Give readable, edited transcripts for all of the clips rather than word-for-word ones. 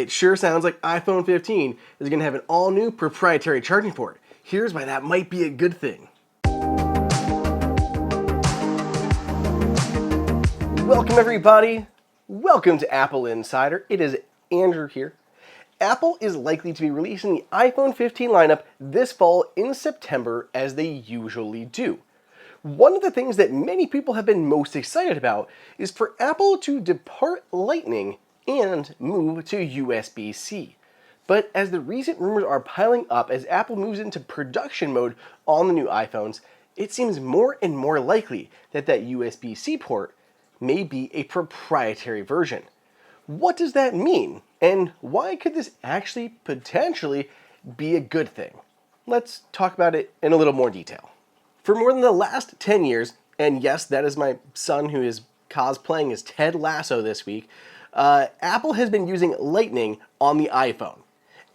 It sure sounds like iPhone 15 is going to have an all-new proprietary charging port. Here's why that might be a good thing. Welcome everybody. Welcome to AppleInsider. It is Andrew here. Apple is likely to be releasing the iPhone 15 lineup this fall in September as they usually do. One of the things that many people have been most excited about is for Apple to depart Lightning and move to USB-C. But as the recent rumors are piling up as Apple moves into production mode on the new iPhones, it seems more and more likely that USB-C port may be a proprietary version. What does that mean? And why could this actually potentially be a good thing? Let's talk about it in a little more detail. For more than the last 10 years, and yes, that is my son who is cosplaying as Ted Lasso this week, Apple has been using Lightning on the iPhone.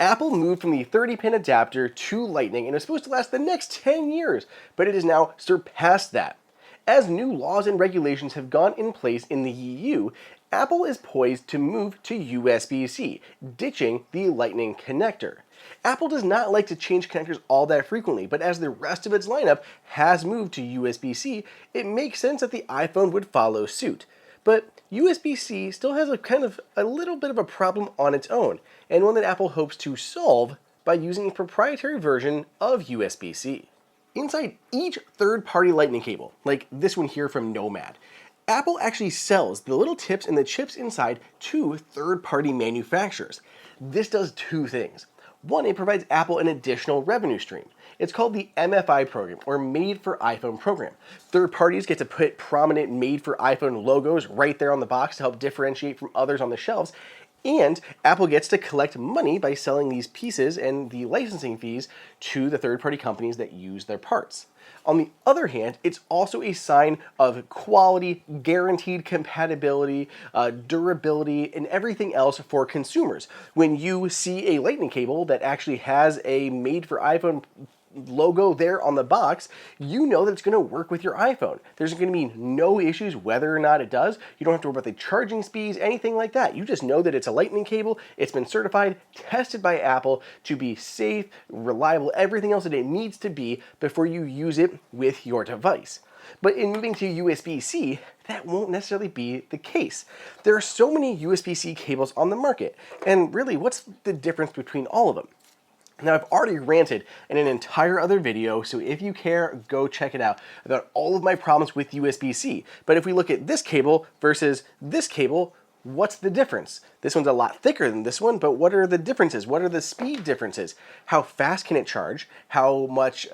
Apple moved from the 30-pin adapter to Lightning and it was supposed to last the next 10 years, but it has now surpassed that. As new laws and regulations have gone in place in the EU, Apple is poised to move to USB-C, ditching the Lightning connector. Apple does not like to change connectors all that frequently, but as the rest of its lineup has moved to USB-C, it makes sense that the iPhone would follow suit. But USB-C still has a little bit of a problem on its own, and one that Apple hopes to solve by using a proprietary version of USB-C. Inside each third-party Lightning cable, like this one here from Nomad, Apple actually sells the little tips and the chips inside to third-party manufacturers. This does two things. One, it provides Apple an additional revenue stream. It's called the MFi Program, or Made for iPhone program. Third parties get to put prominent Made for iPhone logos right there on the box to help differentiate from others on the shelves. And Apple gets to collect money by selling these pieces and the licensing fees to the third-party companies that use their parts. On the other hand, it's also a sign of quality, guaranteed compatibility, durability, and everything else for consumers. When you see a Lightning cable that actually has a Made for iPhone logo there on the box, you know that it's going to work with your iPhone. There's going to be no issues whether or not it does. You don't have to worry about the charging speeds, anything like that. You just know that it's a Lightning cable, it's been certified, tested by Apple to be safe, reliable, everything else that it needs to be before you use it with your device. But in moving to USB-C, that won't necessarily be the case. There are so many USB-C cables on the market, and really, what's the difference between all of them? Now, I've already ranted in an entire other video, so if you care, go check it out, about all of my problems with USB-C. But if we look at this cable versus this cable, what's the difference? This one's a lot thicker than this one, but what are the differences? What are the speed differences? How fast can it charge? How much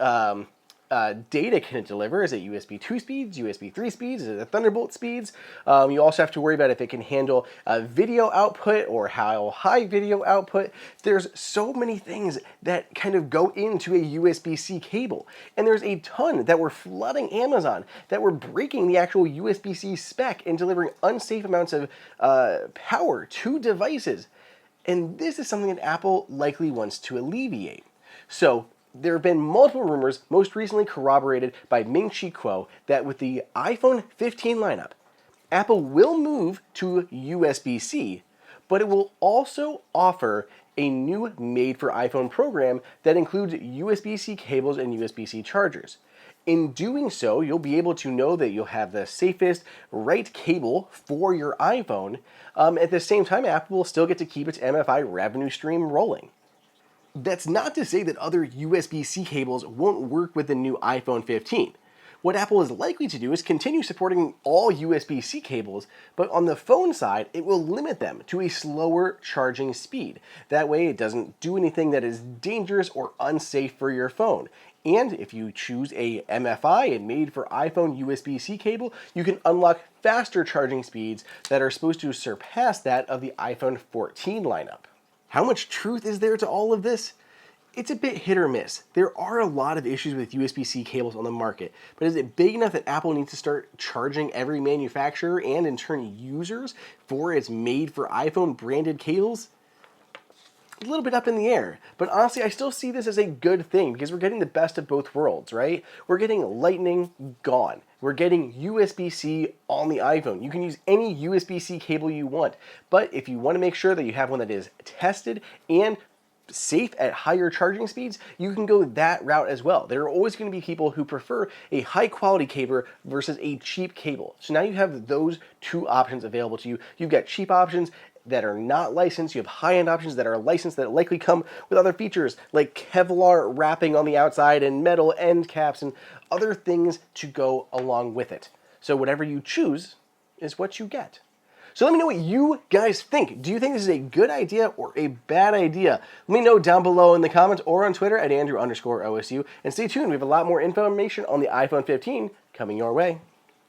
data can it deliver? Is it USB 2 speeds, USB 3 speeds? Is it the Thunderbolt speeds? You also have to worry about if it can handle video output or how high video output. There's so many things that kind of go into a USB-C cable. And there's a ton that were flooding Amazon, that were breaking the actual USB-C spec and delivering unsafe amounts of power to devices. And this is something that Apple likely wants to alleviate. So there have been multiple rumors, most recently corroborated by Ming-Chi Kuo, that with the iPhone 15 lineup, Apple will move to USB-C, but it will also offer a new Made for iPhone program that includes USB-C cables and USB-C chargers. In doing so, you'll be able to know that you'll have the safest, right cable for your iPhone. At the same time, Apple will still get to keep its MFI revenue stream rolling. That's not to say that other USB-C cables won't work with the new iPhone 15. What Apple is likely to do is continue supporting all USB-C cables, but on the phone side, it will limit them to a slower charging speed. That way, it doesn't do anything that is dangerous or unsafe for your phone. And if you choose a MFI and Made for iPhone USB-C cable, you can unlock faster charging speeds that are supposed to surpass that of the iPhone 14 lineup. How much truth is there to all of this? It's a bit hit or miss. There are a lot of issues with USB-C cables on the market, but is it big enough that Apple needs to start charging every manufacturer and in turn users for its Made for iPhone branded cables? A little bit up in the air, but honestly, I still see this as a good thing because we're getting the best of both worlds, right? We're getting Lightning gone. we're getting USB-C on the iPhone. You can use any USB-C cable you want, but if you want to make sure that you have one that is tested and safe at higher charging speeds, you can go that route as well. There are always going to be people who prefer a high quality cable versus a cheap cable. So now you have those two options available to you. You've got cheap options that are not licensed. You have high-end options that are licensed that likely come with other features like Kevlar wrapping on the outside and metal end caps and other things to go along with it. So whatever you choose is what you get. So let me know what you guys think. Do you think this is a good idea or a bad idea? Let me know down below in the comments or on Twitter at Andrew_OSU. And stay tuned, we have a lot more information on the iPhone 15 coming your way.